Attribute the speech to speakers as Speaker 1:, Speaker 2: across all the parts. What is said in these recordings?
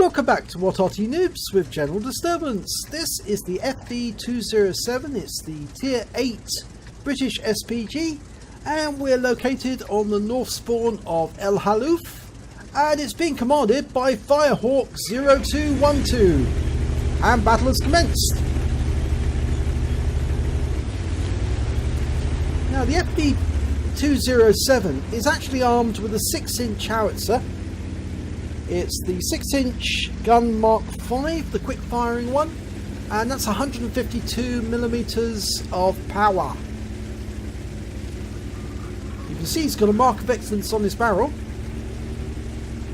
Speaker 1: Welcome back to What Arty Noobs with General Disturbance. This is the FV207, it's the Tier 8 British SPG, and we're located on the north spawn of Halluf, and it's being commanded by Firehawk 0212, and battle has commenced. Now the FV207 is actually armed with a 6-inch howitzer. It's the 6-inch gun Mark V, the quick firing one, and that's 152 millimeters of power. You can see he's got a mark of excellence on his barrel,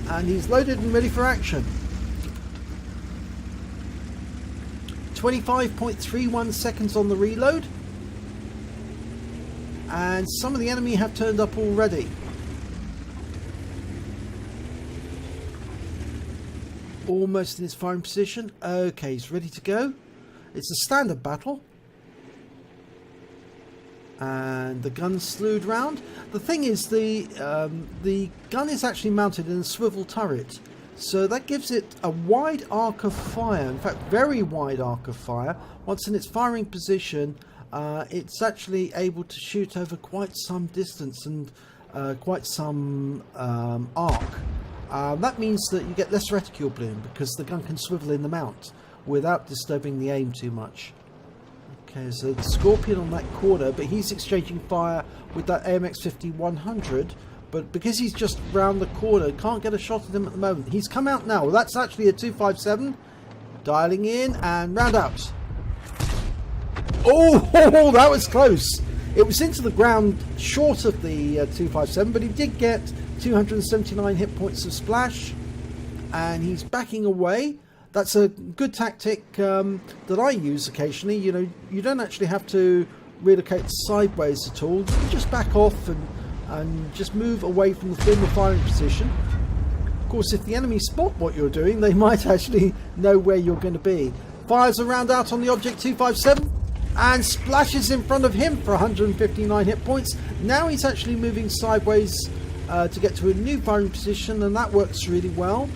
Speaker 1: and he's loaded and ready for action. 25.31 seconds on the reload, and some of the enemy have turned up already. Almost in his firing position. Okay, he's ready to go. It's a standard battle, and the gun's slewed round. The thing is, the gun is actually mounted in a swivel turret, so that gives it a wide arc of fire. In fact, very wide arc of fire. Once in its firing position, it's actually able to shoot over quite some distance and quite some arc. That means that you get less reticule bloom because the gun can swivel in the mount without disturbing the aim too much. Okay, so the Scorpion on that corner, but he's exchanging fire with that AMX 50-100, but because he's just round the corner, can't get a shot at him at the moment. He's come out now. Well, that's actually a 257, dialing in and round out. Oh, that was close. It was into the ground short of the 257, but he did get 279 hit points of splash, and he's backing away. That's a good tactic that I use occasionally. You know, you don't actually have to relocate sideways at all. You can just back off and just move away from the former firing position. Of course, if the enemy spot what you're doing, they might actually know where you're going to be. Fires a round out on the object 257 and splashes in front of him for 159 hit points. Now he's actually moving sideways to get to a new firing position, and that works really well,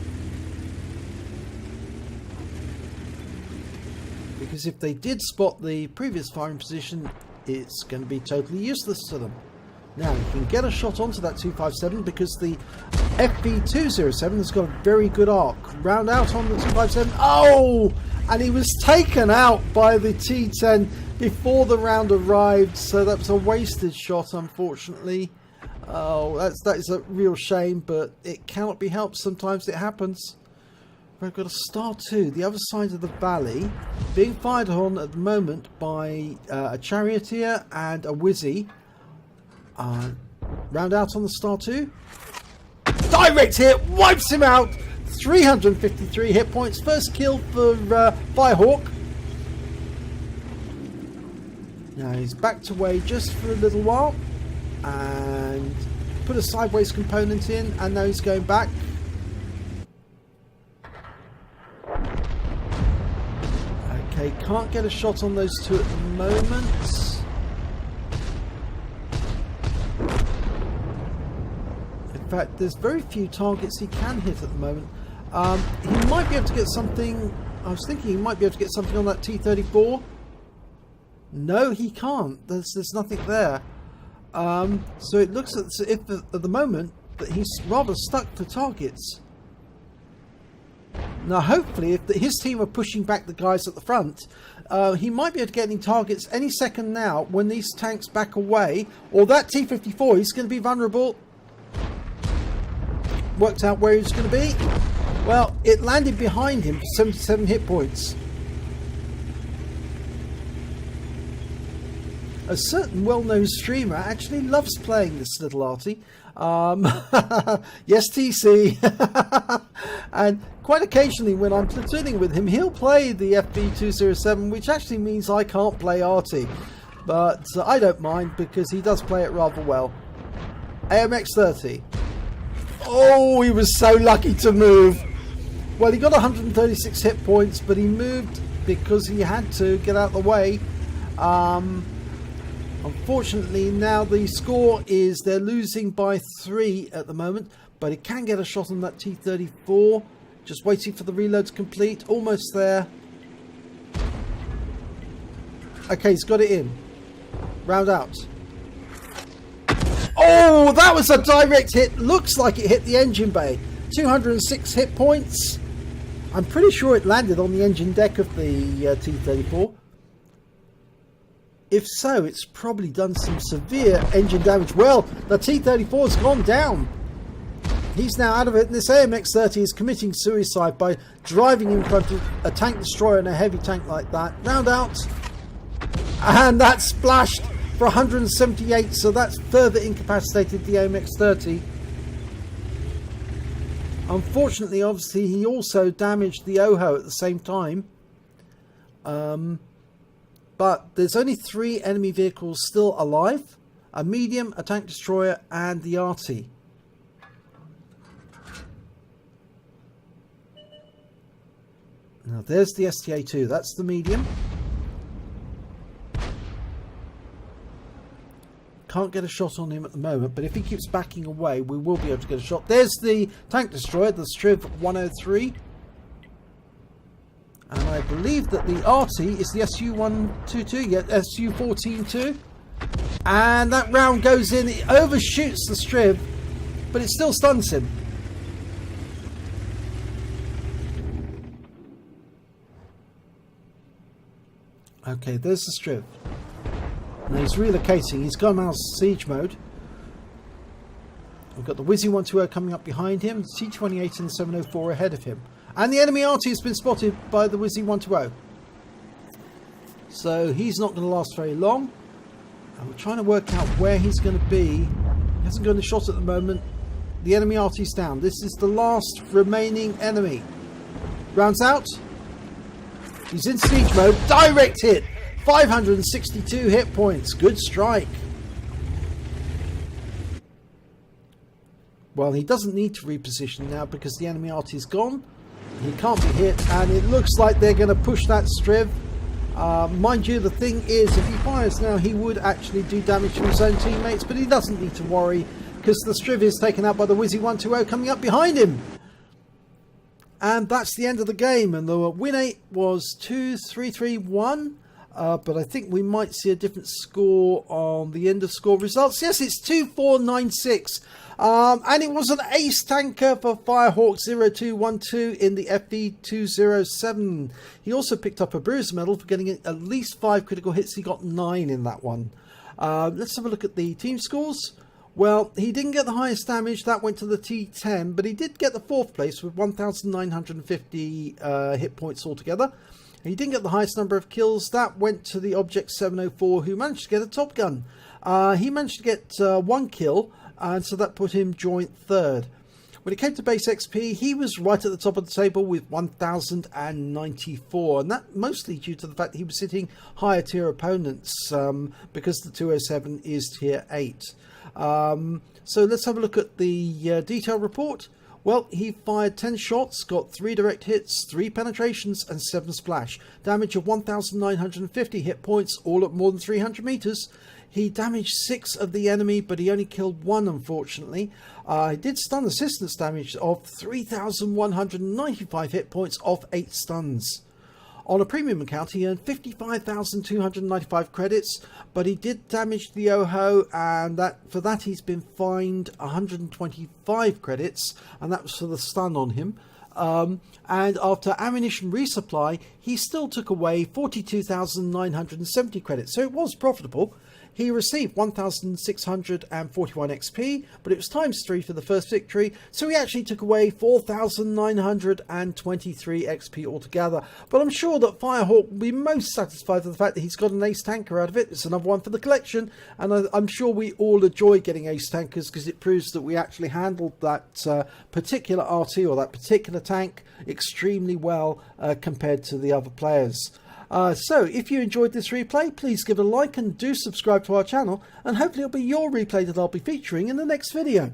Speaker 1: because if they did spot the previous firing position, it's going to be totally useless to them. Now you can get a shot onto that 257 because the FV207 has got a very good arc. Round out on the 257. Oh, and he was taken out by the T10 before the round arrived, so that was a wasted shot, unfortunately. Oh, that is a real shame, but it cannot be helped. Sometimes it happens. We've got a Star 2, the other side of the valley, being fired on at the moment by a Charioteer and a Wizzy. Round out on the Star 2. Direct hit, wipes him out. 353 hit points. First kill for Firehawk. Now he's backed away just for a little while and put a sideways component in, and now he's going back. Okay, can't get a shot on those two at the moment. In fact, there's very few targets he can hit at the moment. He might be able to get something. I was thinking he might be able to get something on that T-34. No, he can't. There's nothing there. So it looks as if at the moment that he's rather stuck for targets. Now hopefully, if his team are pushing back the guys at the front, he might be able to get any targets any second now when these tanks back away, or that T-54, he's going to be vulnerable. Worked out where he's going to be. Well, it landed behind him for 77 hit points. A certain well-known streamer actually loves playing this little Arty. Yes, TC. And quite occasionally when I'm platooning with him, he'll play the FV207, which actually means I can't play Arty. But I don't mind because he does play it rather well. AMX 30. Oh, he was so lucky to move. Well, he got 136 hit points, but he moved because he had to get out of the way. Unfortunately, now the score is they're losing by 3 at the moment, but he can get a shot on that T-34 Just waiting for the reload to complete. Almost there. Okay, he's got it in. Round out. Oh, that was a direct hit. Looks like it hit the engine bay. 206 hit points. I'm pretty sure it landed on the engine deck of the T-34. If so, it's probably done some severe engine damage. Well, the T-34's gone down. He's now out of it, and this AMX-30 is committing suicide by driving in front of a tank destroyer and a heavy tank like that. Round out. And that splashed for 178, so that's further incapacitated the AMX-30. Unfortunately, obviously, he also damaged the OHO at the same time. But there's only 3 enemy vehicles still alive. A medium, a tank destroyer, and the Arty. Now there's the STA-2. That's the medium. Can't get a shot on him at the moment, but if he keeps backing away, we will be able to get a shot. There's the tank destroyer, the Striv 103. And I believe that the Arty is the SU-122, yeah, SU-14-2. And that round goes in, it overshoots the Striv, but it still stuns him. Okay, there's the Striv. Now he's relocating, he's gone out of siege mode. We've got the Wizzy 120 coming up behind him, the T-28 and the 704 ahead of him. And the enemy Arty has been spotted by the Wizzy 120. So he's not going to last very long. And we're trying to work out where he's going to be. He hasn't got a shot at the moment. The enemy Arty's down. This is the last remaining enemy. Rounds out. He's in siege mode. Direct hit. 562 hit points. Good strike. Well, he doesn't need to reposition now because the enemy Arty's gone. He can't be hit, and it looks like they're going to push that Striv. Mind you, the thing is, if he fires now, he would actually do damage to his own teammates, but he doesn't need to worry because the Striv is taken out by the Wizzy 120 coming up behind him. And that's the end of the game, and the win 8 was 2-3-3-1. But I think we might see a different score on the end of score results. Yes, it's 2-4-9-6. And it was an ace tanker for Firehawk 0212 in the FV207. He also picked up a Bruiser medal for getting at least 5 critical hits. He got 9 in that one. Let's have a look at the team scores. Well, he didn't get the highest damage. That went to the T10, but he did get the 4th place with 1,950 hit points altogether. He didn't get the highest number of kills. That went to the Object 704, who managed to get a Top Gun. He managed to get 1 kill, and so that put him joint 3rd. When it came to base XP, he was right at the top of the table with 1,094, and that mostly due to the fact that he was hitting higher tier opponents because the 207 is tier 8. So let's have a look at the detail report. Well, he fired 10 shots, got 3 direct hits, 3 penetrations and 7 splash. Damage of 1,950 hit points, all at more than 300 meters. He damaged 6 of the enemy, but he only killed 1, unfortunately. He did stun assistance damage of 3,195 hit points off 8 stuns. On a premium account, he earned 55,295 credits, but he did damage the OHO, and for that he's been fined 125 credits, and that was for the stun on him. And after ammunition resupply, he still took away 42,970 credits, so it was profitable. He received 1,641 XP, but it was ×3 for the first victory, so he actually took away 4,923 XP altogether. But I'm sure that Firehawk will be most satisfied with the fact that he's got an ace tanker out of it. It's another one for the collection, and I'm sure we all enjoy getting ace tankers because it proves that we actually handled that particular RT or that particular tank extremely well compared to the other players. So if you enjoyed this replay, please give it a like and do subscribe to our channel, and hopefully it'll be your replay that I'll be featuring in the next video.